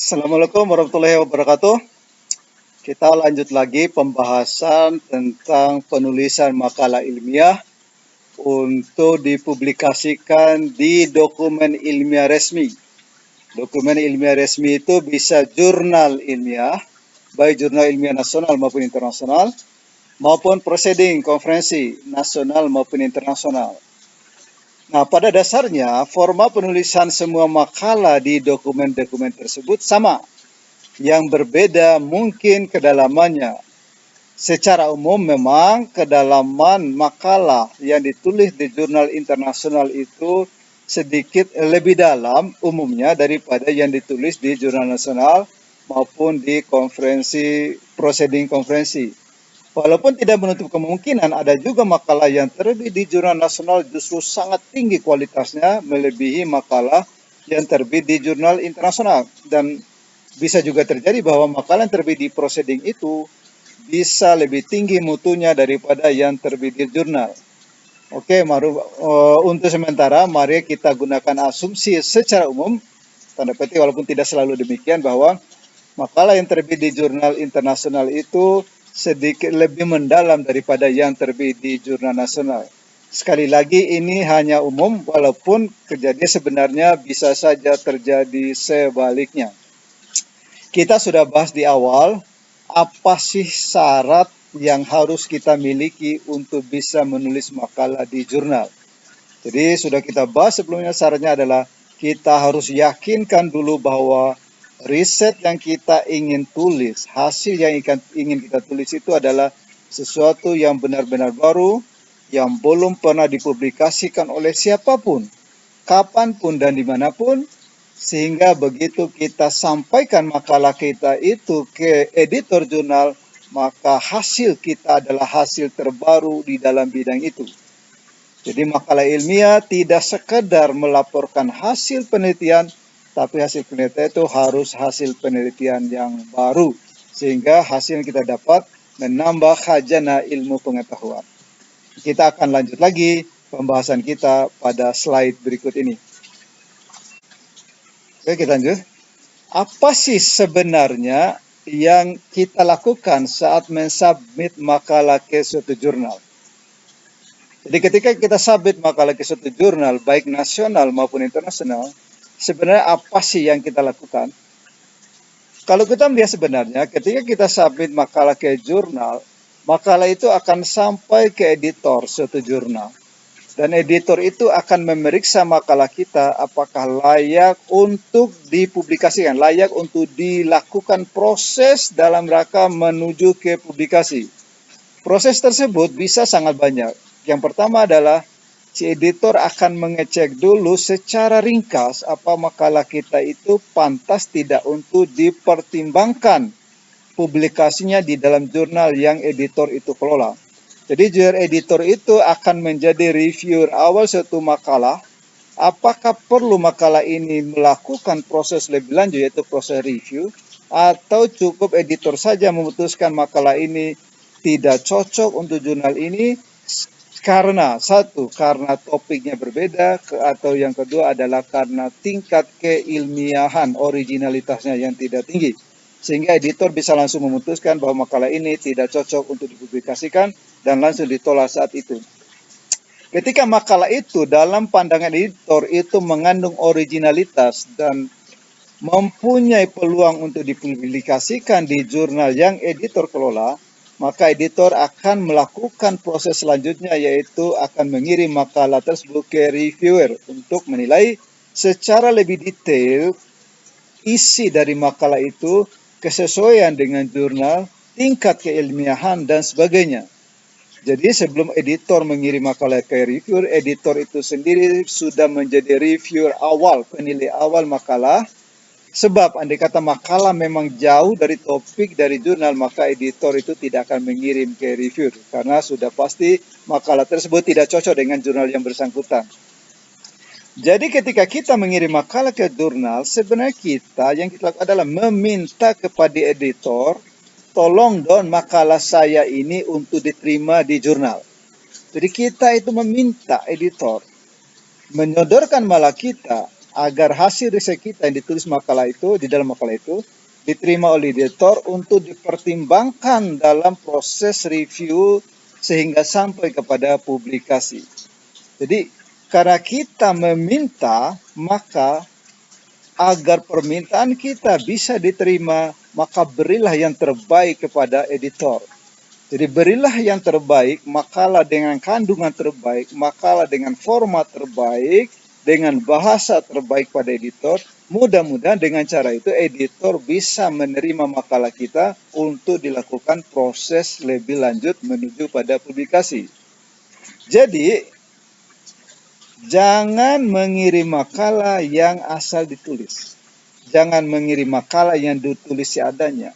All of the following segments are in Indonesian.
Assalamualaikum warahmatullahi wabarakatuh. Kita lanjut lagi pembahasan tentang penulisan makalah ilmiah untuk dipublikasikan di dokumen ilmiah resmi. Dokumen ilmiah resmi itu bisa jurnal ilmiah, baik jurnal ilmiah nasional maupun internasional, maupun proceeding konferensi nasional maupun internasional. Nah, pada dasarnya format penulisan semua makalah di dokumen-dokumen tersebut sama. Yang berbeda mungkin kedalamannya. Secara umum memang kedalaman makalah yang ditulis di jurnal internasional itu sedikit lebih dalam umumnya daripada yang ditulis di jurnal nasional maupun di konferensi, proceeding konferensi. Walaupun tidak menutup kemungkinan ada juga makalah yang terbit di jurnal nasional justru sangat tinggi kualitasnya melebihi makalah yang terbit di jurnal internasional. Dan bisa juga terjadi bahwa makalah yang terbit di proceeding itu bisa lebih tinggi mutunya daripada yang terbit di jurnal. Oke, untuk sementara mari kita gunakan asumsi secara umum, tanda petik walaupun tidak selalu demikian, bahwa makalah yang terbit di jurnal internasional itu sedikit lebih mendalam daripada yang terbit di jurnal nasional. Sekali lagi ini hanya umum, walaupun kejadian sebenarnya bisa saja terjadi sebaliknya. Kita sudah bahas di awal, apa sih syarat yang harus kita miliki untuk bisa menulis makalah di jurnal. Jadi sudah kita bahas sebelumnya, syaratnya adalah kita harus yakinkan dulu bahwa riset yang kita ingin tulis, hasil yang ingin kita tulis itu adalah sesuatu yang benar-benar baru, yang belum pernah dipublikasikan oleh siapapun, kapanpun dan dimanapun, sehingga begitu kita sampaikan makalah kita itu ke editor jurnal, maka hasil kita adalah hasil terbaru di dalam bidang itu. Jadi makalah ilmiah tidak sekedar melaporkan hasil penelitian, tapi hasil penelitian itu harus hasil penelitian yang baru, sehingga hasil yang kita dapat menambah khazanah ilmu pengetahuan. Kita akan lanjut lagi pembahasan kita pada slide berikut ini. Oke, kita lanjut. Apa sih sebenarnya yang kita lakukan saat mensubmit makalah ke suatu jurnal? Jadi ketika kita submit makalah ke suatu jurnal, baik nasional maupun internasional, sebenarnya apa sih yang kita lakukan? Kalau kita melihat sebenarnya, ketika kita submit makalah ke jurnal, makalah itu akan sampai ke editor suatu jurnal. Dan editor itu akan memeriksa makalah kita apakah layak untuk dipublikasikan, layak untuk dilakukan proses dalam rangka menuju ke publikasi. Proses tersebut bisa sangat banyak. Yang pertama adalah si editor akan mengecek dulu secara ringkas apa makalah kita itu pantas tidak untuk dipertimbangkan publikasinya di dalam jurnal yang editor itu kelola. Jadi jurnal editor itu akan menjadi reviewer awal suatu makalah. Apakah perlu makalah ini melakukan proses lebih lanjut, yaitu proses review, atau cukup editor saja memutuskan makalah ini tidak cocok untuk jurnal ini karena karena topiknya berbeda, atau yang kedua adalah karena tingkat keilmiahan originalitasnya yang tidak tinggi. Sehingga editor bisa langsung memutuskan bahwa makalah ini tidak cocok untuk dipublikasikan dan langsung ditolak saat itu. Ketika makalah itu dalam pandangan editor itu mengandung originalitas dan mempunyai peluang untuk dipublikasikan di jurnal yang editor kelola, maka editor akan melakukan proses selanjutnya, yaitu akan mengirim makalah tersebut ke reviewer untuk menilai secara lebih detail isi dari makalah itu, kesesuaian dengan jurnal, tingkat keilmiahan, dan sebagainya. Jadi sebelum editor mengirim makalah ke reviewer, editor itu sendiri sudah menjadi reviewer awal, penilai awal makalah. Sebab andai kata makalah memang jauh dari topik dari jurnal, maka editor itu tidak akan mengirim ke reviewer, karena sudah pasti makalah tersebut tidak cocok dengan jurnal yang bersangkutan. Jadi ketika kita mengirim makalah ke jurnal, sebenarnya yang kita lakukan adalah meminta kepada editor, tolong dong makalah saya ini untuk diterima di jurnal. Jadi kita itu meminta editor menyodorkan makalah kita agar hasil riset kita yang ditulis makalah itu, di dalam makalah itu, diterima oleh editor untuk dipertimbangkan dalam proses review sehingga sampai kepada publikasi. Jadi, karena kita meminta, maka agar permintaan kita bisa diterima, maka berilah yang terbaik kepada editor. Jadi berilah yang terbaik, makalah dengan kandungan terbaik, makalah dengan format terbaik, dengan bahasa terbaik pada editor. Mudah-mudahan dengan cara itu editor bisa menerima makalah kita untuk dilakukan proses lebih lanjut menuju pada publikasi. Jadi jangan mengirim makalah yang asal ditulis. Jangan mengirim makalah yang ditulis seadanya.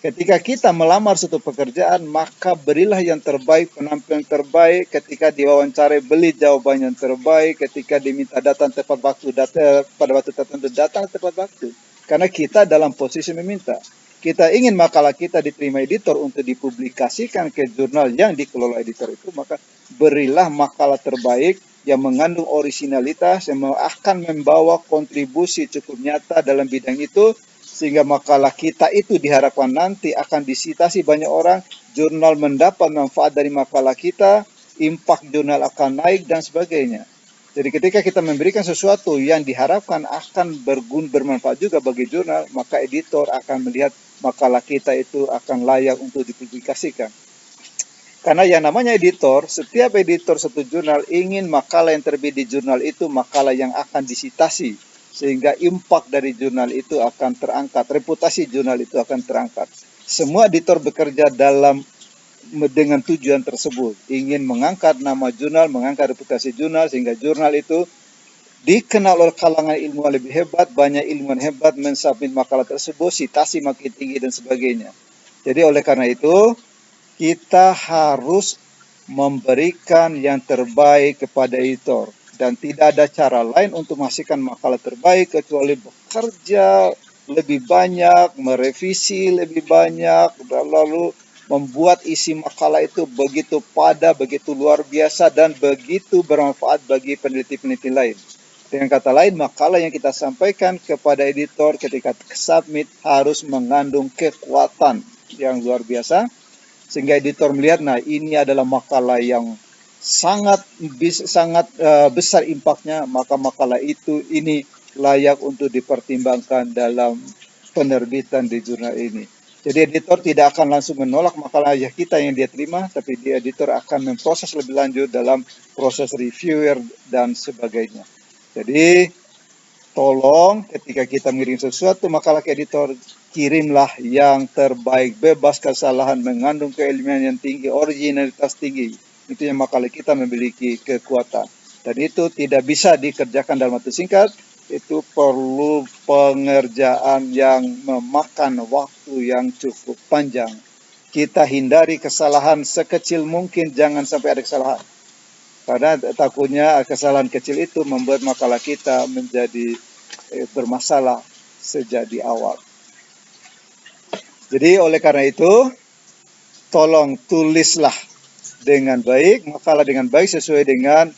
Ketika kita melamar suatu pekerjaan, maka berilah yang terbaik, penampilan terbaik. Ketika diwawancarai, beli jawaban yang terbaik. Ketika diminta datang tepat waktu, pada waktu tertentu datang tepat waktu. Karena kita dalam posisi meminta. Kita ingin makalah kita diterima editor untuk dipublikasikan ke jurnal yang dikelola editor itu, maka berilah makalah terbaik yang mengandung originalitas, yang akan membawa kontribusi cukup nyata dalam bidang itu, sehingga makalah kita itu diharapkan nanti akan disitasi banyak orang, jurnal mendapat manfaat dari makalah kita, impact jurnal akan naik, dan sebagainya. Jadi ketika kita memberikan sesuatu yang diharapkan akan bermanfaat juga bagi jurnal, maka editor akan melihat makalah kita itu akan layak untuk dipublikasikan. Karena yang namanya editor, setiap editor satu jurnal ingin makalah yang terbit di jurnal itu makalah yang akan disitasi, sehingga impact dari jurnal itu akan terangkat, reputasi jurnal itu akan terangkat. Semua editor bekerja dengan tujuan tersebut, ingin mengangkat nama jurnal, mengangkat reputasi jurnal, sehingga jurnal itu dikenal oleh kalangan ilmuwan lebih hebat, banyak ilmuwan hebat mensubmit makalah tersebut, sitasi makin tinggi dan sebagainya. Jadi oleh karena itu, kita harus memberikan yang terbaik kepada editor. Dan tidak ada cara lain untuk menghasilkan makalah terbaik kecuali bekerja lebih banyak, merevisi lebih banyak, dan lalu membuat isi makalah itu begitu padat, begitu luar biasa, dan begitu bermanfaat bagi peneliti-peneliti lain. Dengan kata lain, makalah yang kita sampaikan kepada editor ketika submit harus mengandung kekuatan yang luar biasa, sehingga editor melihat, nah ini adalah makalah yang sangat besar impaknya, maka makalah itu ini layak untuk dipertimbangkan dalam penerbitan di jurnal ini. Jadi editor tidak akan langsung menolak makalah kita yang dia terima, tapi editor akan memproses lebih lanjut dalam proses reviewer dan sebagainya. Jadi tolong ketika kita mengirim sesuatu makalah ke editor, kirimlah yang terbaik, bebas kesalahan, mengandung keilmuan yang tinggi, originalitas tinggi. Itu yang makalah kita memiliki kekuatan. Dan itu tidak bisa dikerjakan dalam waktu singkat. Itu perlu pengerjaan yang memakan waktu yang cukup panjang. Kita hindari kesalahan sekecil mungkin, jangan sampai ada kesalahan. Karena takutnya kesalahan kecil itu membuat makalah kita menjadi bermasalah sejak di awal. Jadi oleh karena itu, tolong tulislah dengan baik, makalah dengan baik sesuai dengan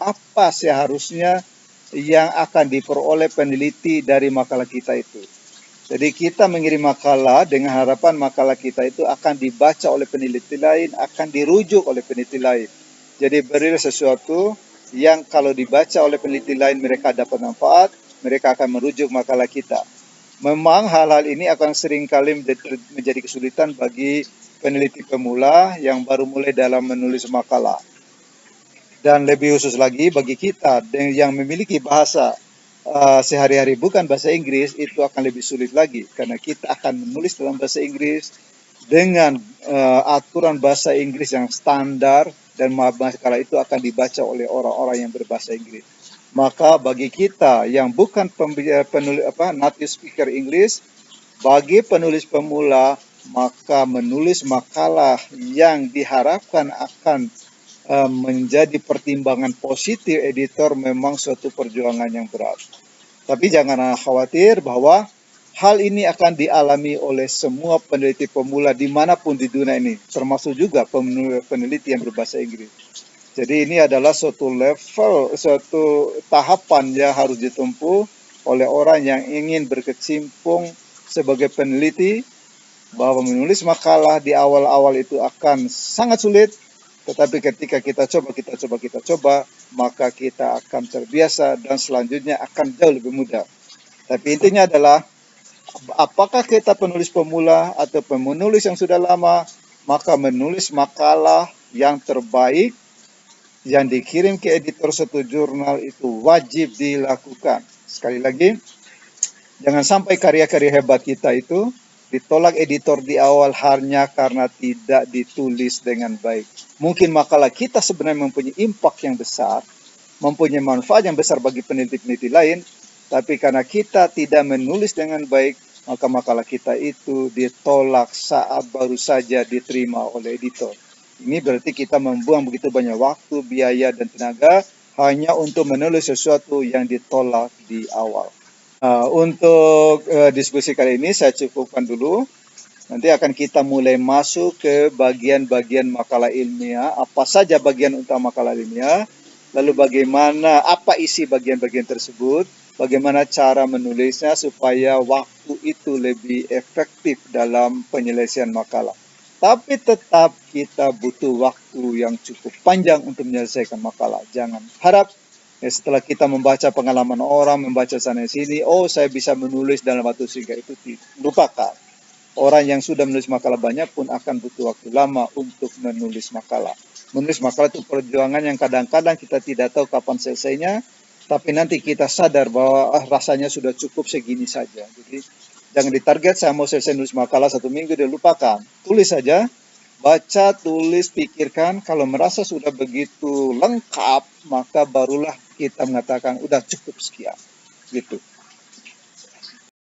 apa seharusnya yang akan diperoleh peneliti dari makalah kita itu. Jadi kita mengirim makalah dengan harapan makalah kita itu akan dibaca oleh peneliti lain, akan dirujuk oleh peneliti lain. Jadi berilah sesuatu yang kalau dibaca oleh peneliti lain mereka dapat manfaat, mereka akan merujuk makalah kita. Memang hal-hal ini akan seringkali menjadi kesulitan bagi peneliti pemula yang baru mulai dalam menulis makalah. Dan lebih khusus lagi bagi kita yang memiliki bahasa sehari-hari bukan bahasa Inggris, itu akan lebih sulit lagi. Karena kita akan menulis dalam bahasa Inggris dengan aturan bahasa Inggris yang standar, dan makalah itu akan dibaca oleh orang-orang yang berbahasa Inggris. Maka bagi kita yang bukan native speaker English, bagi penulis pemula, maka menulis makalah yang diharapkan akan menjadi pertimbangan positif editor memang suatu perjuangan yang berat. Tapi jangan khawatir bahwa hal ini akan dialami oleh semua peneliti pemula dimanapun di dunia ini, termasuk juga peneliti yang berbahasa Inggris. Jadi ini adalah suatu level, suatu tahapan yang harus ditempuh oleh orang yang ingin berkecimpung sebagai peneliti, bahwa menulis makalah di awal-awal itu akan sangat sulit, tetapi ketika kita coba, maka kita akan terbiasa dan selanjutnya akan jauh lebih mudah. Tapi intinya adalah, apakah kita penulis pemula atau penulis yang sudah lama, maka menulis makalah yang terbaik yang dikirim ke editor suatu jurnal itu wajib dilakukan. Sekali lagi, jangan sampai karya-karya hebat kita itu ditolak editor di awal hanya karena tidak ditulis dengan baik. Mungkin makalah kita sebenarnya mempunyai impact yang besar, mempunyai manfaat yang besar bagi peneliti-peneliti lain, tapi karena kita tidak menulis dengan baik, maka makalah kita itu ditolak saat baru saja diterima oleh editor. Ini berarti kita membuang begitu banyak waktu, biaya, dan tenaga hanya untuk menulis sesuatu yang ditolak di awal. Untuk diskusi kali ini saya cukupkan dulu. Nanti akan kita mulai masuk ke bagian-bagian makalah ilmiah. Apa saja bagian utama makalah ilmiah, lalu bagaimana, apa isi bagian-bagian tersebut, bagaimana cara menulisnya supaya waktu itu lebih efektif dalam penyelesaian makalah. Tapi tetap kita butuh waktu yang cukup panjang untuk menyelesaikan makalah. Jangan harap setelah kita membaca pengalaman orang, membaca sana sini, oh saya bisa menulis dalam waktu singkat, itu lupakan. Orang yang sudah menulis makalah banyak pun akan butuh waktu lama untuk menulis makalah. Menulis makalah itu perjuangan yang kadang-kadang kita tidak tahu kapan selesainya, tapi nanti kita sadar bahwa rasanya sudah cukup segini saja. Jadi jangan ditarget saya mau selesai nulis makalah 1 minggu, dia lupakan. Tulis saja, baca, tulis, pikirkan. Kalau merasa sudah begitu lengkap, maka barulah kita mengatakan udah cukup sekian. Gitu.